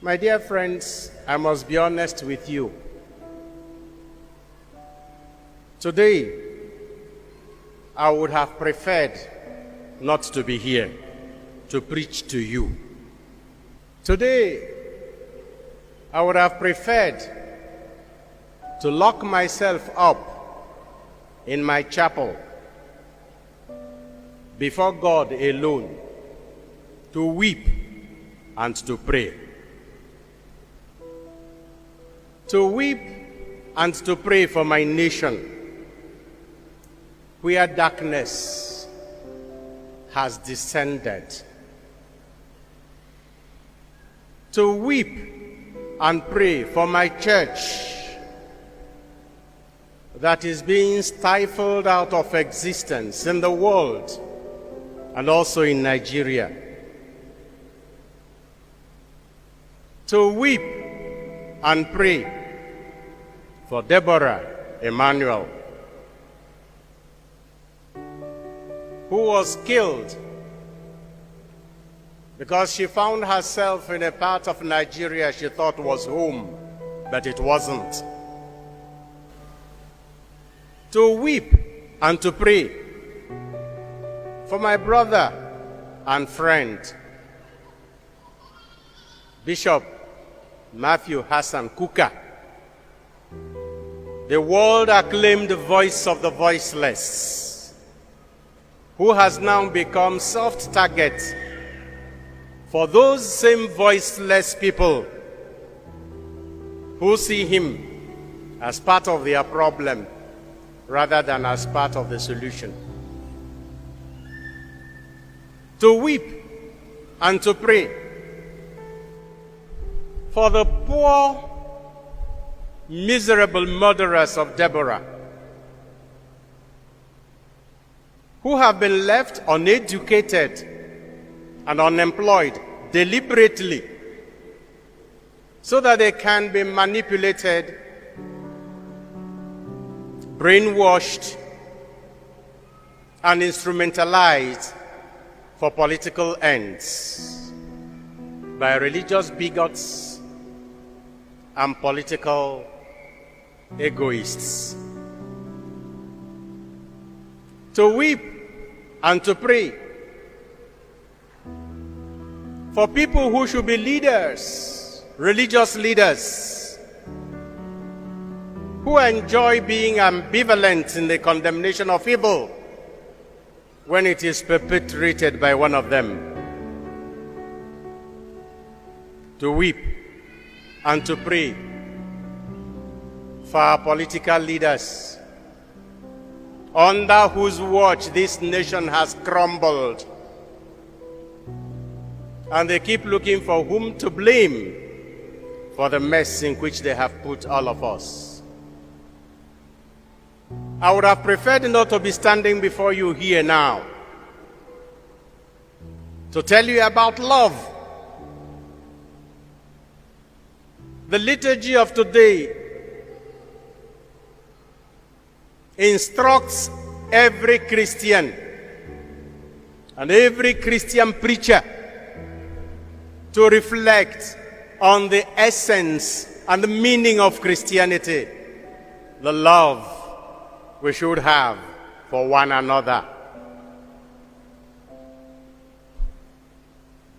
My dear friends, I must be honest with you. Today, I would have preferred not to be here to preach to you. Today, I would have preferred to lock myself up in my chapel before God alone, to weep and to pray. To weep and to pray for my nation, where darkness has descended. To weep and pray for my church that is being stifled out of existence in the world and also in Nigeria. To weep and pray for Deborah Emmanuel, who was killed because she found herself in a part of Nigeria she thought was home, but it wasn't. To weep and to pray for my brother and friend, Bishop Matthew Hassan Kuka, the world-acclaimed voice of the voiceless, who has now become soft target for those same voiceless people who see him as part of their problem rather than as part of the solution. To weep and to pray for the poor, miserable murderers of Deborah, who have been left uneducated and unemployed deliberately so that they can be manipulated, brainwashed, and instrumentalized for political ends by religious bigots and political egoists. To weep and to pray for people who should be leaders, religious leaders, who enjoy being ambivalent in the condemnation of evil when it is perpetrated by one of them. To weep and to pray for our political leaders, under whose watch this nation has crumbled, and they keep looking for whom to blame for the mess in which they have put all of us. I would have preferred not to be standing before you here now to tell you about love. The liturgy of today instructs every Christian and every Christian preacher to reflect on the essence and the meaning of Christianity, the love we should have for one another.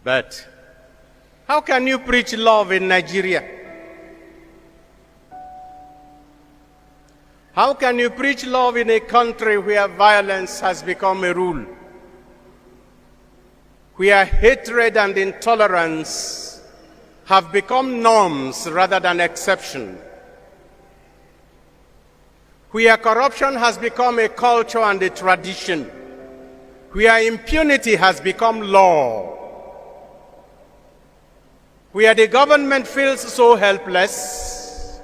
But how can you preach love in Nigeria? How can you preach love in a country where violence has become a rule, where hatred and intolerance have become norms rather than exception, where corruption has become a culture and a tradition, where impunity has become law, where the government feels so helpless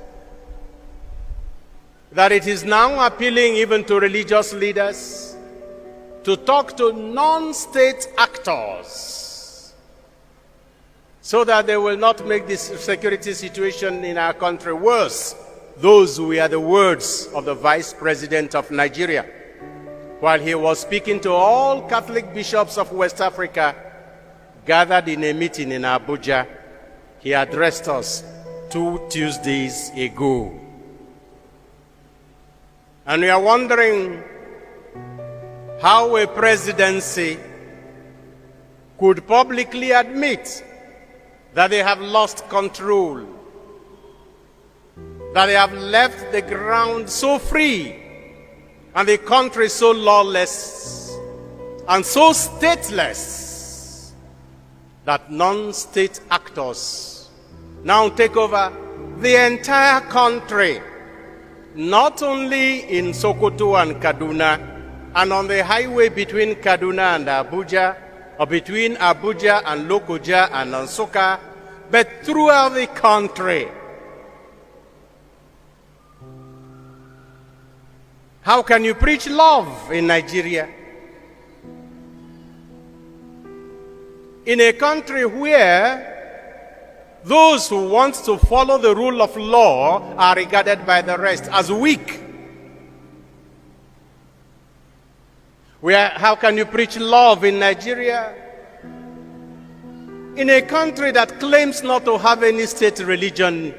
that it is now appealing even to religious leaders to talk to non-state actors so that they will not make this security situation in our country worse. Those were the words of the Vice President of Nigeria while he was speaking to all Catholic bishops of West Africa gathered in a meeting in Abuja he addressed us 2 Tuesdays ago. And we are wondering how a presidency could publicly admit that they have lost control, that they have left the ground so free and the country so lawless and so stateless that non-state actors now take over the entire country, not only in Sokoto and Kaduna and on the highway between Kaduna and Abuja, or between Abuja and Lokoja and Nsukka, but throughout the country. How can you preach love in Nigeria? In a country where those who want to follow the rule of law are regarded by the rest as weak. How can you preach love in Nigeria? In a country that claims not to have any state religion,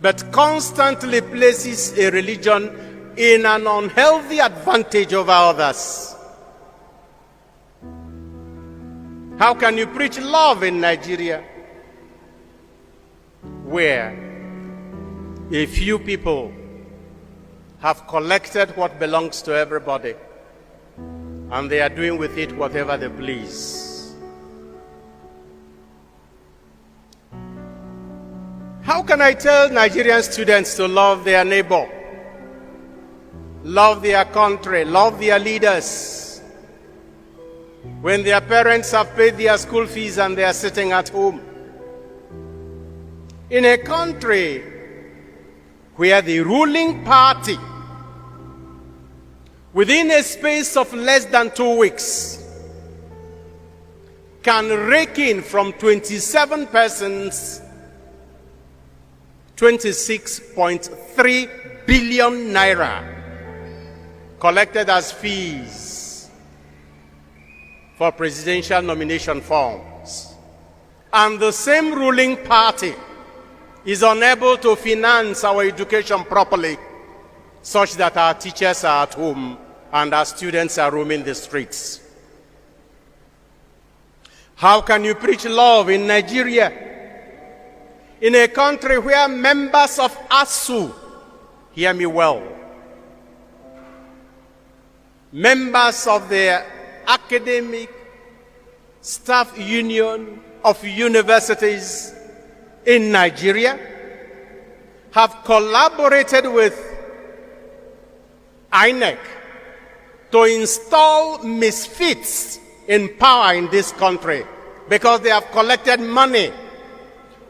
but constantly places a religion in an unhealthy advantage over others. How can you preach love in Nigeria, where a few people have collected what belongs to everybody, and they are doing with it whatever they please? How can I tell Nigerian students to love their neighbor, love their country, love their leaders, when their parents have paid their school fees and they are sitting at home? In a country where the ruling party, within a space of less than 2 weeks, can rake in from 27 persons 26.3 billion naira collected as fees for presidential nomination forms. And the same ruling party is unable to finance our education properly, such that our teachers are at home and our students are roaming the streets. How can you preach love in Nigeria, in a country where members of ASU, hear me well, members of the academic staff union of universities in Nigeria have collaborated with INEC to install misfits in power in this country because they have collected money?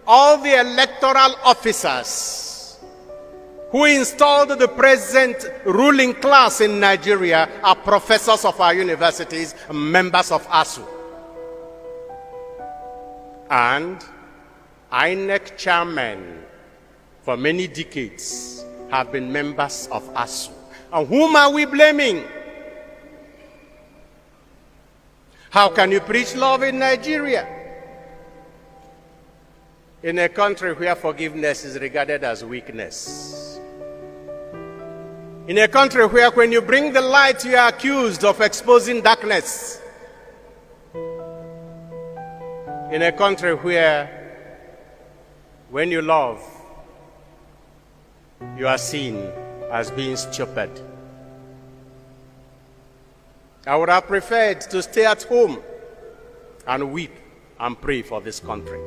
All the electoral officers who installed the present ruling class in Nigeria are professors of our universities, members of ASU. And INEC chairmen for many decades have been members of ASU. And whom are we blaming? How can you preach love in Nigeria, in a country where forgiveness is regarded as weakness? In a country where when you bring the light, you are accused of exposing darkness? In a country where when you love, you are seen as being stupid? I would have preferred to stay at home and weep and pray for this country.